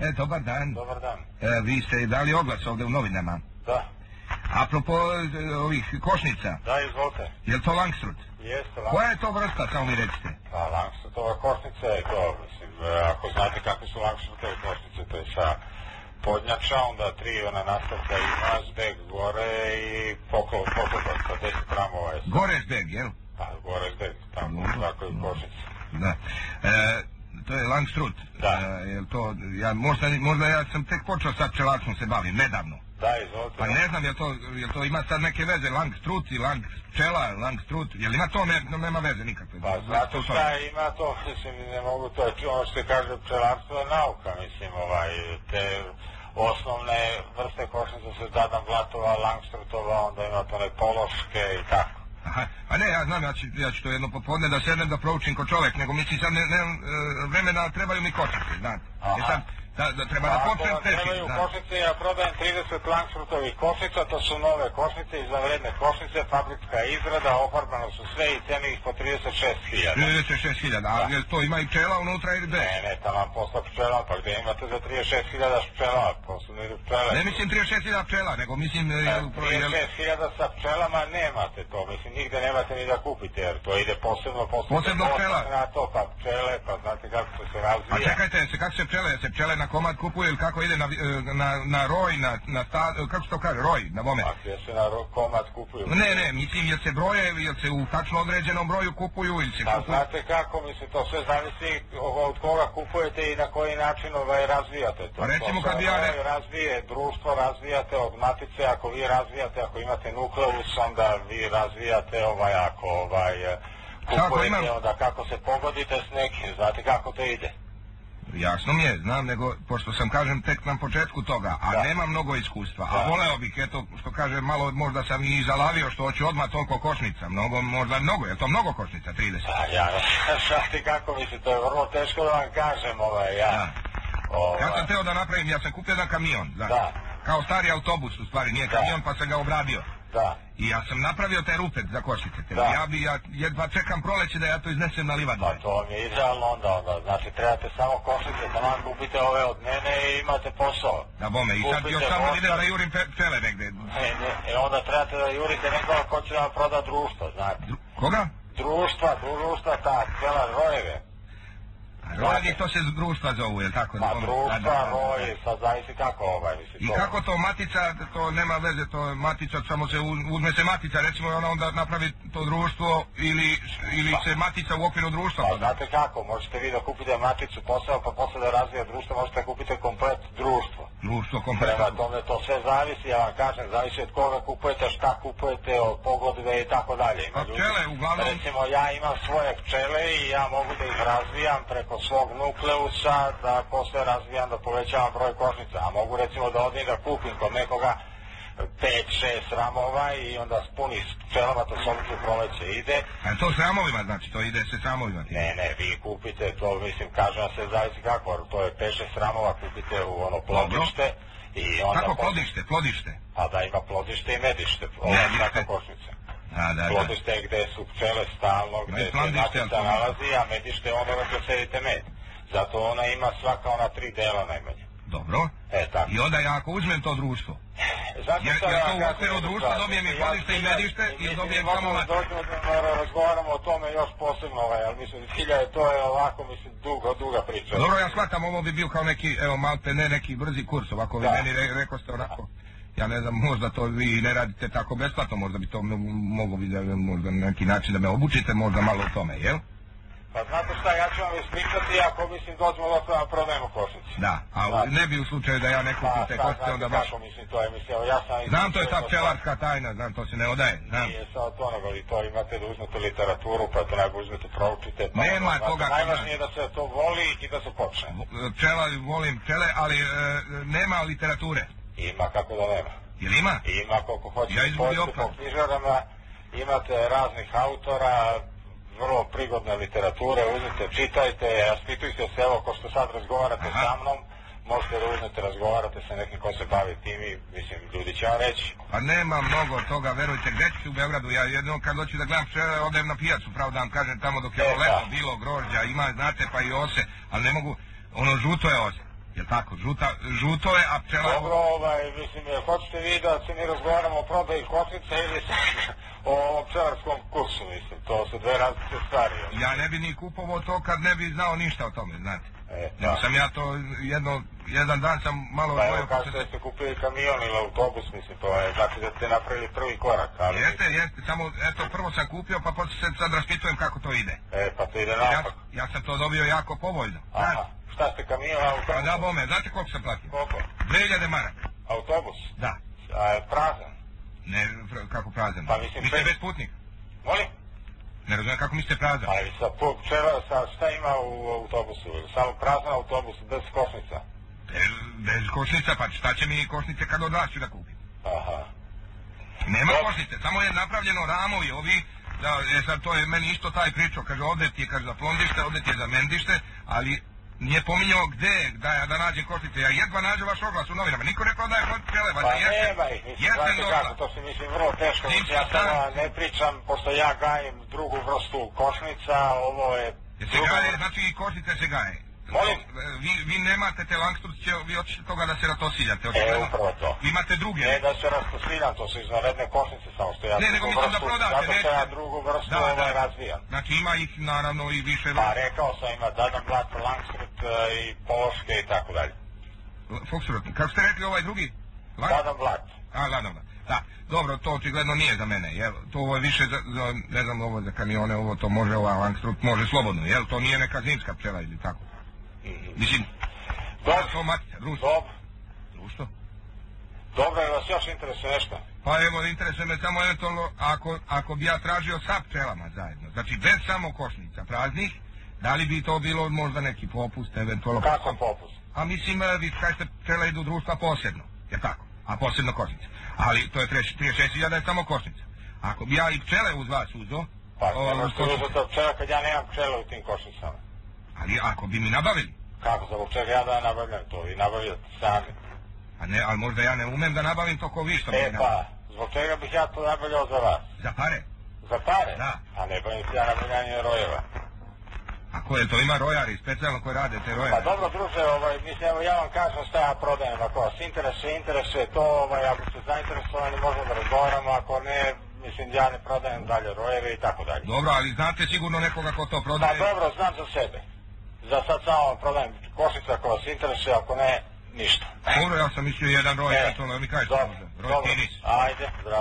Dobar dan. Dobar dan. Vi ste dali oglas ovdje u novinama. Da. Apropo ovih košnica. Da, izvolite. Je li to Langstroth? Jeste, Langstroth. Koja je to vrsta, samo mi recite? Pa, Langstrotova košnica je to, mislim, ako znate kakve su Langstrotove košnice, to je sa podnjača, onda 3 ona nastavka ima, zbeg gore i poklopac sa 10 gramova je. Gore zbeg, jel? Pa, gore zbeg, tako u svakoj košnici. Da. To je Langstroth. Da. Jel to, možda ja sam tek počeo sad pčelarstvom se bavim, nedavno. Da, izvolite. Pa ne znam, jel to ima sad neke veze, Langstroth i pčela, Langstroth, jel ima to, nema veze nikakve? Pa znate šta ima to, mislim, ne mogu to, ono što kaže pčelarstvo je nauka, mislim, te osnovne vrste košnica se Dadan Blatova, Langstrothova, onda ima to pološke i tako. Aha, a ne, ja znam, ja ću to jedno popodne da sednem da proučim ko čovjek, nego mislim sad nemam vremena, trebaju mi kočice, znate. Aha. Da treba da počnem tešiti. Ako trebaju košnice, ja prodajem 30 Langstrothovih košnica, to su nove košnice, izvanredne košnice, fabrička izrada, ofarbano su sve i cene ih po 36.000. 36.000, a jel to ima i pčela unutra ili bez? Ne, tamo posla pčela, pa gdje imate za 36.000 pčela, posla ne idu pčele. Ne mislim 36.000 pčela, nego mislim... 36.000 sa pčelama nemate to, mislim, nigde nemate ni da kupite, jer to ide posebno pčela? Na to, pa pčele, pa znate kako se razvija. A čekajte, kako se pčele na komad kupuju ili kako ide na roj, kako se to kaže, roj, na bome? A gdje se na komad kupuju? Ne, mislim, jel se broje, jel se u tačno određenom broju kupuju ili se kupuju? Znate kako, mislim, to sve zavisi od koga kupujete i na koji način razvijate to. Pa recimo kad bi ja... Razvije društvo, razvijate od matice, ako vi razvijate, ako imate nukleus, onda vi razvijate ako kupujete, onda kako se pogodite s nekim, znate kako to ide. Jasno mi je, znam, nego, pošto sam, kažem, tek na početku toga, a nemam mnogo iskustva, a voleo bih, eto, što kažem, malo možda sam i zalavio što hoću odmah toliko košnica, možda mnogo, je to mnogo košnica, 30? Šati kako mislim, to je vrlo teško da vam kažem, Ja sam teo da napravim, ja sam kupio jedan kamion, znaš, kao stari autobus, u stvari, nije kamion, pa sam ga obradio. Da. I ja sam napravio taj rupet za košnice. Ja jedva čekam proleće da ja to iznesem na livadu. Pa to vam je idealno onda. Znači trebate samo košnice, da vam kupite ove od mene i imate posao. Da bome, i sad još samo idem da jurim pčele negde. Onda trebate da jurite nekoga ko će vam proda društvo, znate. Koga? Društva, ta, pčela rojeve. Rojevih to se društva zovu, jel tako? Pa društva, roje, sad zavisi kako I kako to matica, to nema veze, to je matica, samo se uzme se matica, recimo ona onda napravi to društvo ili se matica u okviru društva. Pa znate kako, možete vi da kupite maticu posao, pa posle da razvija društvo, možete da kupite komplet društvo. Društvo, komplet. Prema tome to sve zavisi, ja vam kažem, zavisi od koga kupujete, šta kupujete, od pogodbe i tako dalje. A pčele, uglavnom... Recimo, ja imam svoje pčele i ja mogu da ih razvijam preko svog nukleusa, da posle razvijam, da povećavam broj košnica, a mogu recimo da odim da kupim kod nekoga 5-6 ramova i onda spuni s pčelama, to sobično proleće ide. A to s ramovima, znači, to ide se s ramovima? Ne, vi kupite to, mislim, kažem se, zavisi kako, to je 5-6 ramova, kupite u ono plodište. Kako plodište? A da ima plodište i medište, ovo je svaka košnica. Plodište je gde su pčele stalno, gde se matica nalazi, a medište je ono gdje sedite med. Zato ona ima svaka ona 3 dela najmanje. Dobro. I onda ja ako uzmem to društvo, jer to u okviru društva dobijem i plodište i medište i dobijem samo... Razgovaramo o tome još posebno, ali mislim, to je ovako, mislim, duga priča. Dobro, ja shvatam, ovo bi bio kao neki, evo, malte ne neki brzi kurs, ovako vi meni rekao ste onako... Ja ne znam, možda to vi ne radite tako besplatno, možda bi to moglo biti možda na neki način da me obučite, možda malo o tome, jel? Pa znate šta, ja ću vam ispričati ako mislim dođemo do toga prodajemo košnice. Da, a ne bi u slučaju da ja ne kupim te košnice, onda baš... Kako mislim, to je, mislim, ja sam... Znam, to je ta pčelarska tajna, znam, to se ne odaje, znam. Nije sad to, nego li to imate da uzmete literaturu, pa to nego uzmete, proučite... Nema toga... Najvažnije je da se to voli i da se počne. Pčela, volim pčele, ali nema literature. Ima, kako da nema. Jel ima? Ima, koliko hoćete, pođete po knjižarama, imate raznih autora, vrlo prigodne literature, uzmite, čitajte, raspitujte se, evo, ko što sad razgovarate sa mnom, možete da uzmete, razgovarate sa nekim ko se bavi tim i, mislim, ljudi će vam reći. Pa nema mnogo toga, verujte, gdje ću u Beogradu, ja jednom kad hoću da gledam pčele, odem na pijacu, pravo da vam kažem, tamo dok je ovo leto bilo, grožđa, ima, znate, pa i ose, ali ne mogu, ono žuto je ose. Jel tako? Žuto je, a pčela... Dobro, mislim, hoćete vi da se mi razgovaramo o prodaji košnica ili o pčelarskom kursu, mislim, to su dve različite stvari. Ja ne bi ni kupovao to kad ne bi znao ništa o tome, znate. Da. Sam ja to jedan dan sam malo... Pa evo, kao ste kupili kamion ili autobus, mislim, to je, znači da ste napravili prvi korak, ali... Jeste, samo, eto, prvo sam kupio, pa poslije se sad raspitujem kako to ide. Pa to ide napak. Ja sam to dobio jako povoljno. Aha, šta ste kamion, autobus? Pa da, bome, znate koliko sam platio? Koliko? 2000 maraka. Autobus? Da. A je prazan? Ne, kako prazan? Pa mislim... Vi ste bez putnik? Molim? Ne razumijem kako mislite prazan? Pa i šta ima u autobusu? Samo prazan autobus, bez košnica? Bez košnica, pa šta će mi košnice kad od vas ću da kupim? Aha. Nema košnice, samo je napravljeno ramovi ovi, sad to je meni isto taj pričao, kaže ovdje ti je za plondište, ovdje ti je za mendište, ali nije pominjao gde da nađem košnice. Ja jedva nađem vaš oglas u novinama, niko ne prodaje pčele, pa nema ih, mislim, znate kako, to se mislim vrlo teško, ja samo ne pričam, pošto ja gajim drugu vrstu košnica, ovo je... Se gaje, znači i košnice se gaje. Molim? Vi nemate te Langstrutće, vi očite toga da se ratosiljate. Upravo to. Vi imate druge. Ne da se ratosiljam, to su izvanredne košnice, samo što ja drugu vrstu, zato što ja drugu vrstu razvijam. Znači ima ih naravno i više... Pa rekao sam, ima Dadenblad, Langstrut i Pološke i tako dalje. Foxtrot, kako ste rekli ovaj drugi? Dadenblad. Dadenblad. Da, dobro, to očigledno nije za mene, jel? To ovo je više za, ne znam, ovo za kamione, ovo to može, ova Langstrut može slobodno, jel? To nije neka zimska pčela ili tako. Mislim, to matica, društvo. Dobro. Društvo? Dobro, je vas još interesuje nešto? Pa evo, interesuje me samo eventualno, ako bi ja tražio sa pčelama zajedno, znači bez samo košnica praznih, da li bi to bilo možda neki popust, eventualno... Kako popust? A mislim, vi kažete pčela idu društva posebno, je tako? A posebno košnica. Ali to je 36.000 je samo košnica. Ako bi ja i pčele uz vas uzo... Pa ne možete uzeti od pčela kad ja nemam pčele u tim košnicama. Ali ako bi mi nabavili? Kako, zbog čega ja da nabavljam to? Vi nabavljate sami. A ne, ali možda ja ne umem da nabavim to ko vi što mi nabavim. Pa, zbog čega bih ja to nabavljao za vas? Za pare? Za pare? Da. A ne bavim se ja nabavljanje rojeva. A koje to ima rojari, specijalno koji rade te rojeve? Pa dobro, druže, mislim, evo ja vam kažem šta ja prodajem, ako vas interesuje to, ako ste zainteresovani možemo da razgovaramo, ako ne, mislim, ja ne prodajem dalje rojeve i tako dalje. Dobro, ali znate sigurno nekoga ko to prodaje? Pa dobro, znam za sebe. Za sad samo prodajem košnica ako vas interesuje, ako ne, ništa. Dobro, ja sam mislio jedan roj, eto, mi kažete možda. Roj Tinis. Ajde, zdravo.